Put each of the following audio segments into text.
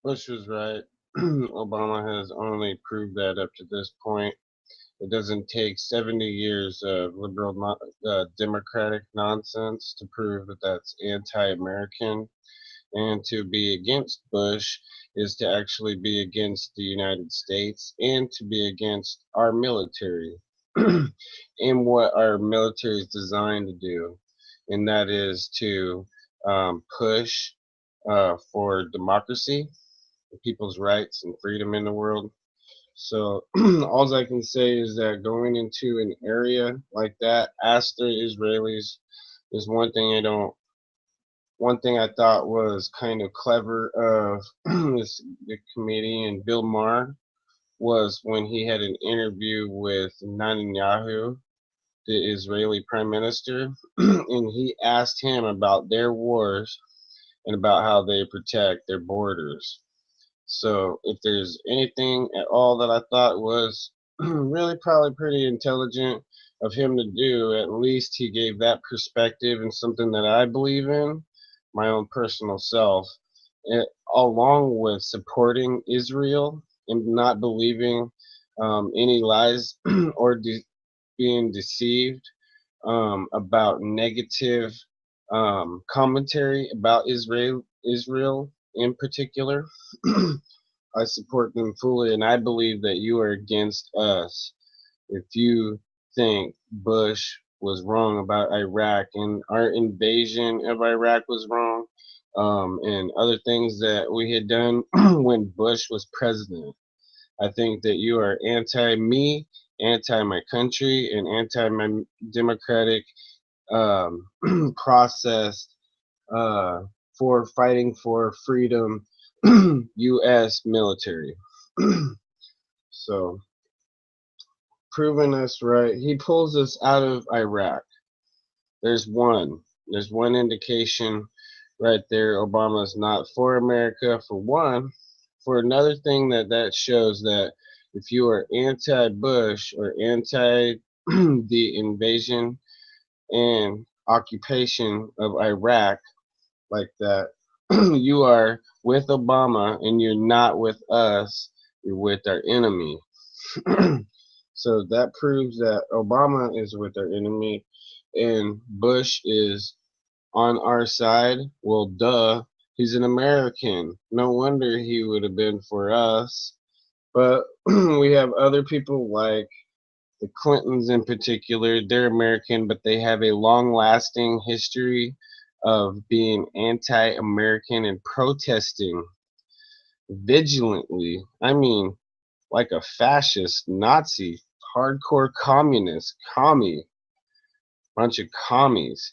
Bush was right. Obama has only proved that up to this point. It doesn't take 70 years of liberal democratic nonsense to prove that that's anti-American. And to be against Bush is to actually be against the United States and to be against our military and what our military is designed to do. And that is to push for democracy, people's rights, and freedom in the world. So all I can say is that going into an area like that, ask the Israelis. Is one thing I thought was kind of clever of this the comedian Bill Maher was when he had an interview with Netanyahu, the Israeli prime minister, and he asked him about their wars and about how they protect their borders. So if there's anything at all that I thought was really probably pretty intelligent of him to do, at least he gave that perspective and something that I believe in, my own personal self, along with supporting Israel and not believing any lies or being deceived about negative commentary about Israel in particular. I support them fully, and I believe that you are against us if you think Bush was wrong about Iraq and our invasion of Iraq was wrong, and other things that we had done when Bush was president. I think that you are anti me, anti my country, and anti my democratic um, process uh, for fighting for freedom U.S. military. So, proving us right, he pulls us out of Iraq. There's one. There's one indication right there. Obama's not for America, for one. For another thing, that shows that if you are anti-Bush or anti the invasion and occupation of Iraq like that, you are with Obama and you're not with us. You're with our enemy. So that proves that Obama is with our enemy and Bush is on our side. Well, duh, he's an American. No wonder he would have been for us. But we have other people like the Clintons in particular. They're American, but they have a long lasting history of being anti American and protesting vigilantly. I mean, like a fascist, Nazi, hardcore communist, bunch of commies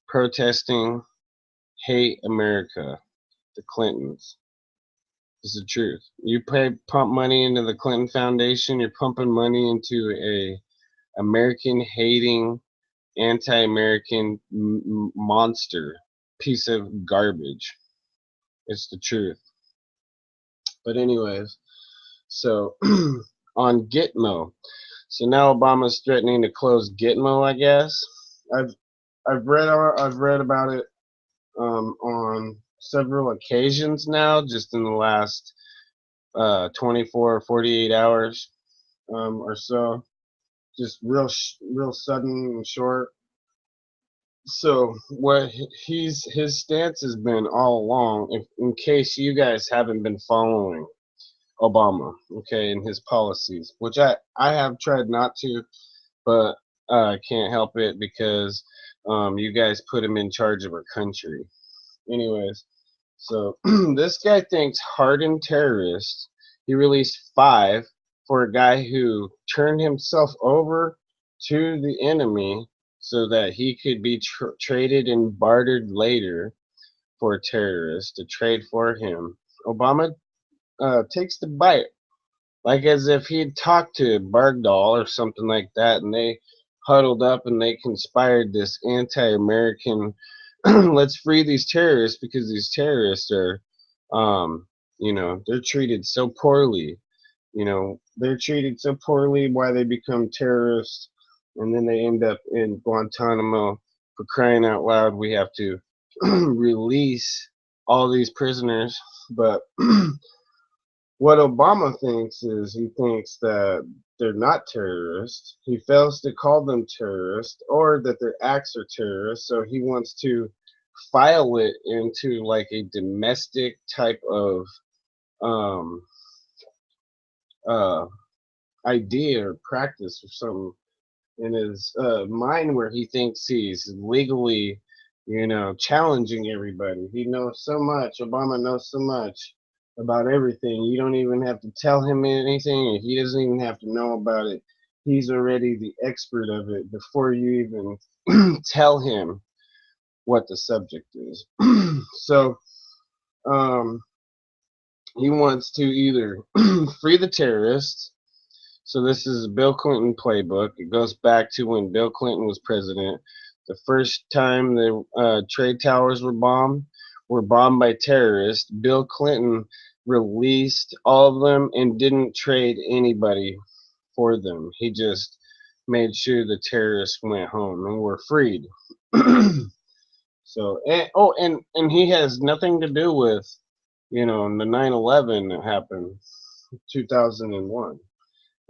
protesting hate America, the Clintons. This is the truth. You pump money into the Clinton Foundation, you're pumping money into a American hating, anti-American monster, piece of garbage. It's the truth. But anyways, so on Gitmo. So now Obama's threatening to close Gitmo, I guess. I've I've read about it on several occasions now, just in the last 24 or 48 hours or so. Just real sudden and short. So what his stance has been all along, if in case you guys haven't been following Obama, okay, and his policies, which I have tried not to, but I can't help it because you guys put him in charge of our country. Anyways, so this guy thinks hardened terrorists. He released 5 for a guy who turned himself over to the enemy so that he could be traded and bartered later for a terrorist to trade for him. Obama takes the bite, like as if he'd talked to Bergdahl or something like that, and they huddled up and they conspired this anti-American. Let's free these terrorists because these terrorists are, they're treated so poorly. They're treated so poorly. Why they become terrorists, and then they end up in Guantanamo. For crying out loud, we have to release all these prisoners. But what Obama thinks is he thinks that they're not terrorists. He fails to call them terrorists or that their acts are terrorists. So he wants to file it into like a domestic type of um, uh, idea or practice or something in his mind where he thinks he's legally, challenging everybody. He knows so much. Obama knows so much about everything. You don't even have to tell him anything, and he doesn't even have to know about it. He's already the expert of it before you even tell him what the subject is. So, um, he wants to either free the terrorists. So this is a Bill Clinton playbook. It goes back to when Bill Clinton was president. The first time the trade towers were bombed by terrorists. Bill Clinton released all of them and didn't trade anybody for them. He just made sure the terrorists went home and were freed. So and he has nothing to do with the 9/11 that happened 2001.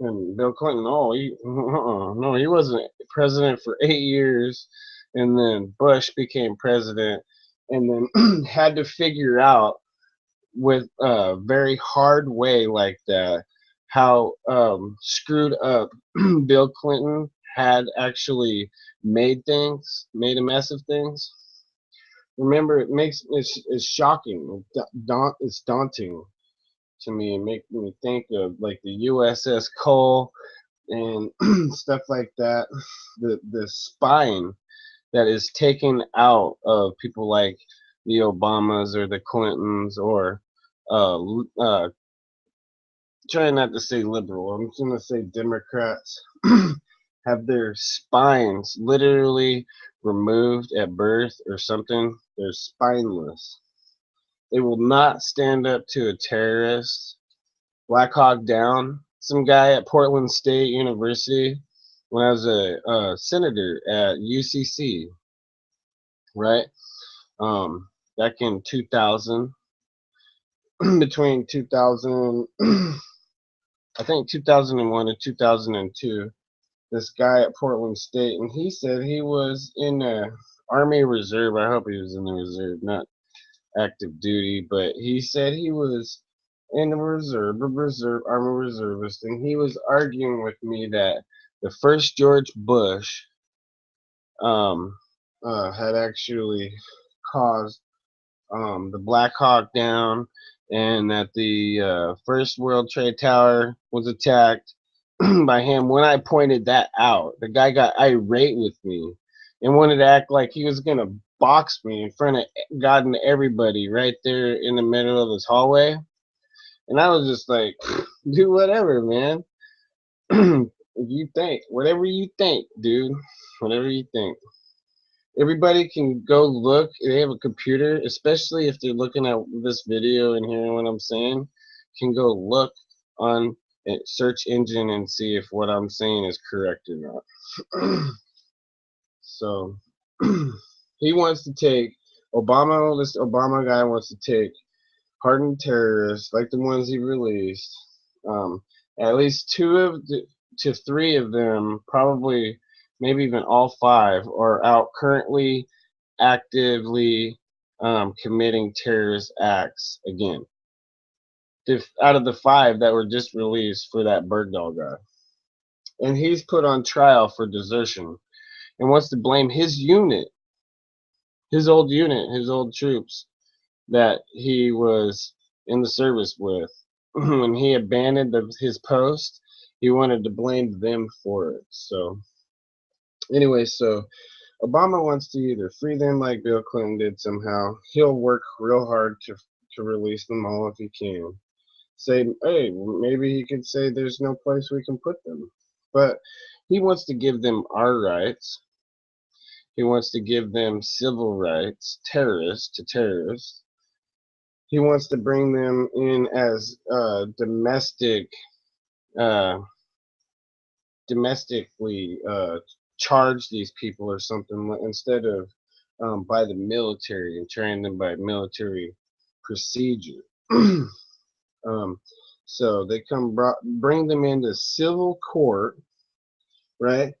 And Bill Clinton, oh, no, he wasn't president for 8 years, and then Bush became president, and then had to figure out with a very hard way like that how screwed up Bill Clinton had actually made a mess of things. Remember, it's shocking, it's daunting to me, and make me think of like the USS Cole and stuff like that. The spine that is taken out of people like the Obamas or the Clintons or trying not to say liberal, I'm just gonna say Democrats have their spines literally removed at birth or something. They're spineless. They will not stand up to a terrorist. Black Hawk Down, some guy at Portland State University when I was a senator at UCC, right? Back in 2000, between 2000, I think 2001 and 2002, this guy at Portland State, and he said he was in the Army Reserve. I hope he was in the reserve, not active duty, but he said he was in the Army Reservist, and he was arguing with me that the first George Bush had actually caused the Black Hawk Down, and that the first World Trade Tower was attacked by him. When I pointed that out, the guy got irate with me and wanted to act like he was gonna box me in front of God and everybody right there in the middle of his hallway. And I was just like, do whatever, man. If you think, whatever you think, dude, whatever you think. Everybody can go look. They have a computer, especially if they're looking at this video and hearing what I'm saying, can go look on a search engine and see if what I'm saying is correct or not. So he wants to take this Obama guy wants to take hardened terrorists like the ones he released. Um, at least to three of them, probably maybe even all five, are out currently actively committing terrorist acts again. Out of the five that were just released for that Bergdahl guy. And he's put on trial for desertion and wants to blame his unit, his old troops that he was in the service with. When he abandoned his post, he wanted to blame them for it. So, anyway, so Obama wants to either free them like Bill Clinton did somehow. He'll work real hard to release them all if he can. Say, hey, maybe he could say there's no place we can put them. But he wants to give them our rights. He wants to give them civil rights, terrorists to terrorists. He wants to bring them in as domestically charge these people or something instead of by the military and train them by military procedure. So they bring them into civil court, right?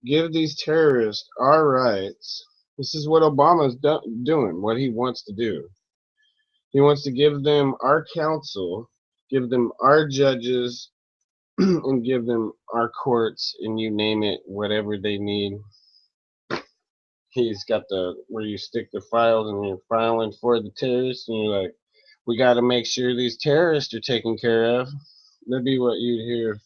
Give these terrorists our rights. This is what Obama's doing, what he wants to do. He wants to give them our counsel, give them our judges, and give them our courts, and you name it, whatever they need. He's got where you stick the files and you're filing for the terrorists, and you're like, we got to make sure these terrorists are taken care of. That'd be what you'd hear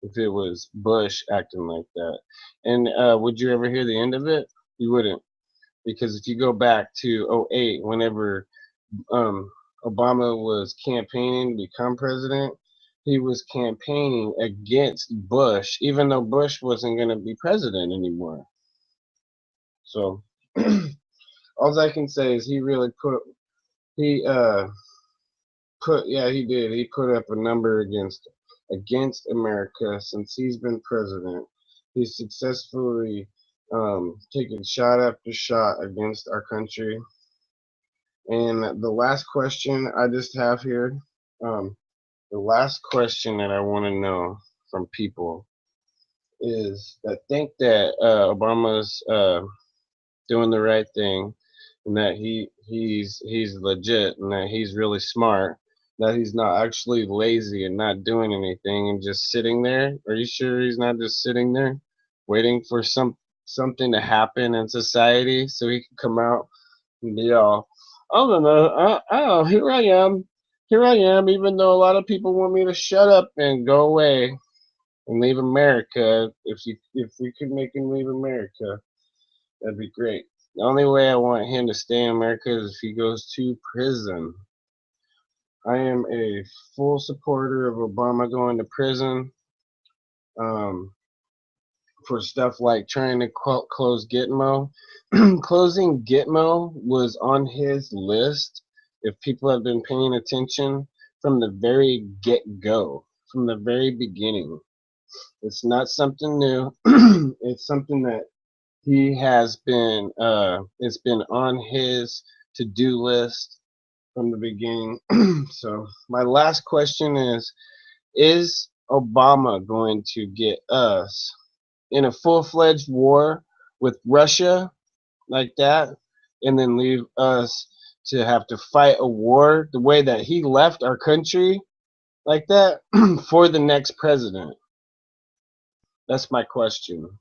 if it was Bush acting like that. And would you ever hear the end of it? You wouldn't, because if you go back to 2008, whenever Obama was campaigning to become president, he was campaigning against Bush, even though Bush wasn't going to be president anymore. So all I can say is he really he did. He put up a number against America since he's been president. He's successfully taken shot after shot against our country. And the last question I just have here, the last question that I want to know from people is that think that Obama's doing the right thing, and that he's legit, and that he's really smart, that he's not actually lazy and not doing anything and just sitting there. Are you sure he's not just sitting there waiting for something to happen in society so he can come out and be all, I don't know, oh, here I am, even though a lot of people want me to shut up and go away and leave America. If we could make him leave America, that'd be great. The only way I want him to stay in America is if he goes to prison. I am a full supporter of Obama going to prison for stuff like trying to close Gitmo. Closing Gitmo was on his list, if people have been paying attention, from the very get-go, from the very beginning. It's not something new. It's something that he has been, it's been on his to-do list from the beginning. So my last question is Obama going to get us in a full-fledged war with Russia like that, and then leave us to have to fight a war the way that he left our country like that for the next president? That's my question.